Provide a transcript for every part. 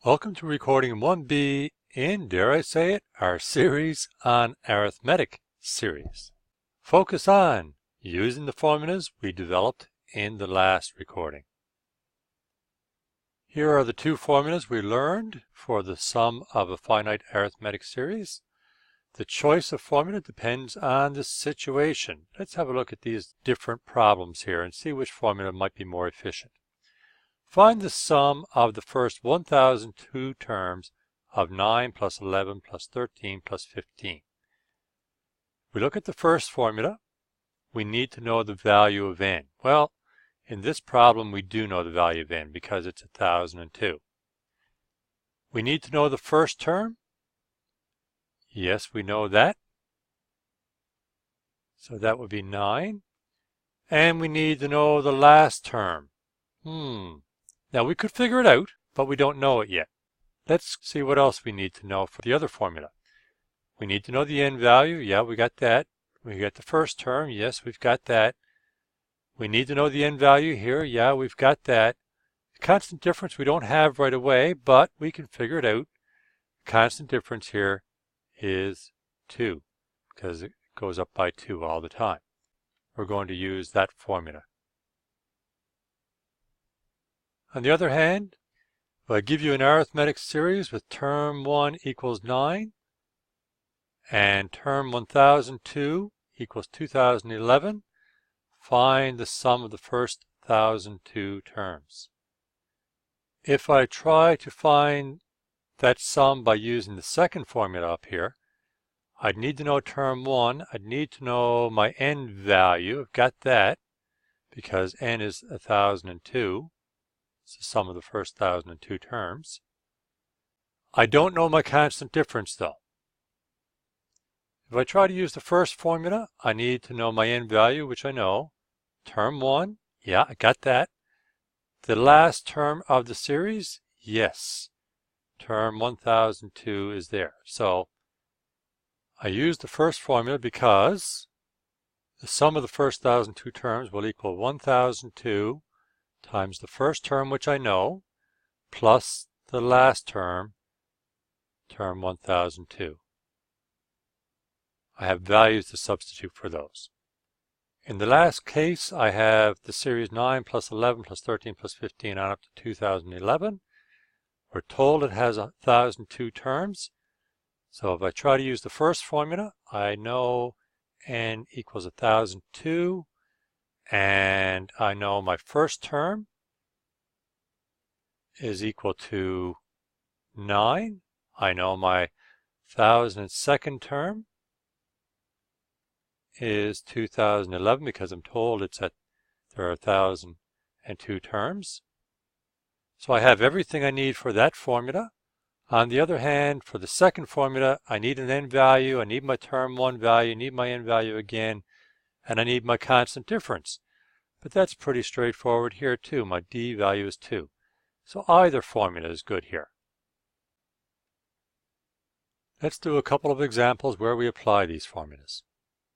Welcome to recording 1B in, dare I say it, our series on arithmetic series. Focus on using the formulas we developed in the last recording. Here are the two formulas we learned for the sum of a finite arithmetic series. The choice of formula depends on the situation. Let's have a look at these different problems here and see which formula might be more efficient. Find the sum of the first 1002 terms of 9 plus 11 plus 13 plus 15. We look at the first formula. We need to know the value of n. Well, in this problem we do know the value of n because it's 1002. We need to know the first term. Yes, we know that. So that would be 9. And we need to know the last term. Now we could figure it out, but we don't know it yet. Let's see what else we need to know for the other formula. We need to know the n value. Yeah, we got that. We got the first term. Yes, we've got that. We need to know the n value here. Yeah, we've got that. The constant difference we don't have right away, but we can figure it out. The constant difference here is 2 because it goes up by 2 all the time. We're going to use that formula. On the other hand, if I give you an arithmetic series with term 1 equals 9 and term 1002 equals 2011, find the sum of the first 1002 terms. If I try to find that sum by using the second formula up here, I'd need to know term 1. I'd need to know my n value. I've got that because n is 1002. It's the sum of the first 1002 terms. I don't know my constant difference though. If I try to use the first formula, I need to know my n value, which I know. Term 1, yeah, I got that. The last term of the series, yes. Term 1002 is there. So I use the first formula because the sum of the first 1002 terms will equal 1002 times the first term, which I know, plus the last term, term 1002. I have values to substitute for those. In the last case, I have the series 9 plus 11 plus 13 plus 15 on up to 2011. We're told it has 1002 terms. So if I try to use the first formula, I know n equals 1002. And I know my first term is equal to 9. I know my 1002nd term is 2011 because I'm told there are 1002 terms. So I have everything I need for that formula. On the other hand, for the second formula, I need an n value, I need my term 1 value, I need my n value again, and I need my constant difference. But that's pretty straightforward here too. My d value is 2. So either formula is good here. Let's do a couple of examples where we apply these formulas.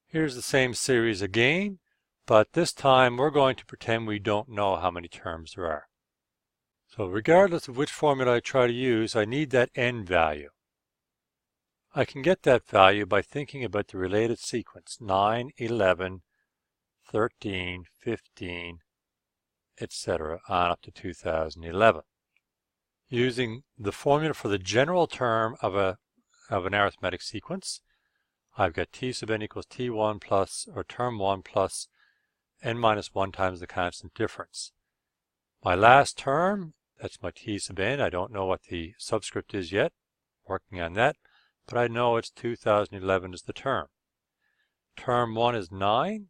Here's the same series again, but this time we're going to pretend we don't know how many terms there are. So regardless of which formula I try to use, I need that n value. I can get that value by thinking about the related sequence, 9, 11, 13, 15, etc. on up to 2011. Using the formula for the general term of an arithmetic sequence, I've got t sub n equals t1 plus, or term 1 plus n minus 1 times the constant difference. My last term, that's my t sub n. I don't know what the subscript is yet. Working on that. But I know it's 2011 is the term. Term 1 is 9.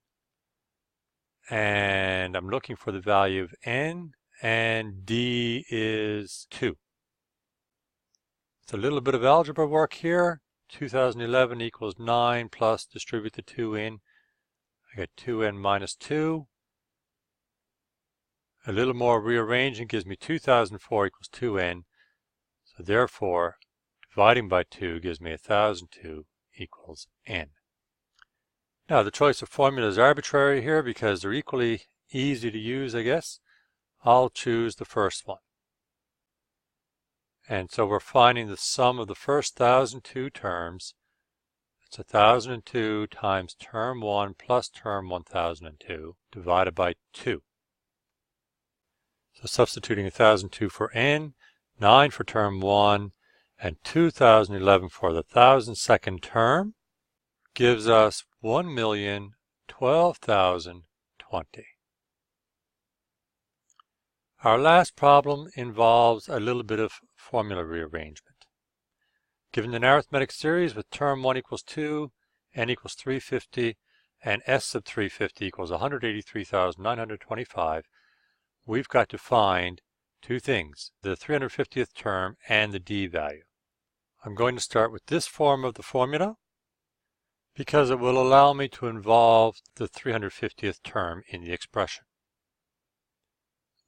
And I'm looking for the value of n, and d is 2. It's a little bit of algebra work here. 2011 equals 9 plus distribute the 2 in. I got 2n minus 2. A little more rearranging gives me 2004 equals 2n. So therefore, dividing by 2 gives me 1002 equals n. Now the choice of formula is arbitrary here because they're equally easy to use, I guess. I'll choose the first one. And so we're finding the sum of the first 1,002 terms. It's 1,002 times term 1 plus term 1,002 divided by 2. So substituting 1,002 for n, 9 for term 1, and 2,011 for the 1,002nd term gives us 1,012,020. Our last problem involves a little bit of formula rearrangement. Given an arithmetic series with term 1 equals 2, n equals 350, and s sub 350 equals 183,925, we've got to find two things, the 350th term and the d value. I'm going to start with this form of the formula because it will allow me to involve the 350th term in the expression.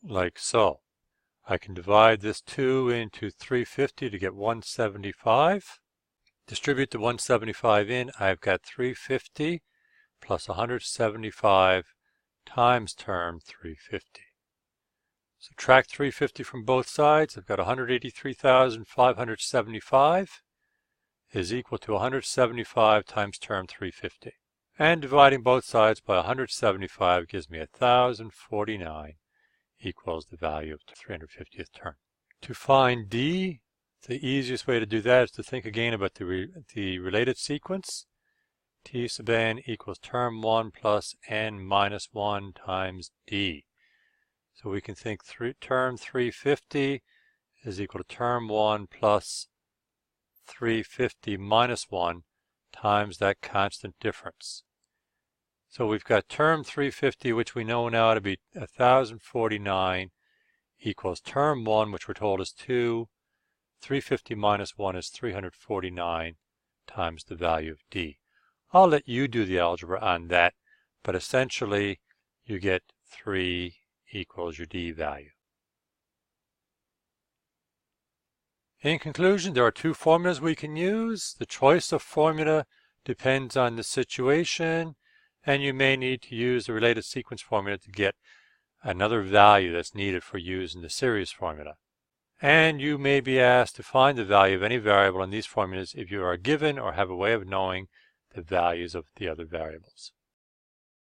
Like so. I can divide this 2 into 350 to get 175. Distribute the 175 in. I've got 350 plus 175 times term 350. Subtract 350 from both sides. I've got 183,575 is equal to 175 times term 350. And dividing both sides by 175 gives me 1,049 equals the value of the 350th term. To find d, the easiest way to do that is to think again about the related sequence. T sub n equals term 1 plus n minus 1 times d. So we can think term 350 is equal to term 1 plus 350 minus 1 times that constant difference. So we've got term 350, which we know now to be 1,049, equals term 1, which we're told is 2. 350 minus 1 is 349 times the value of d. I'll let you do the algebra on that, but essentially you get 3 equals your d value. In conclusion, there are two formulas we can use. The choice of formula depends on the situation, and you may need to use the related sequence formula to get another value that's needed for use in the series formula. And you may be asked to find the value of any variable in these formulas if you are given or have a way of knowing the values of the other variables.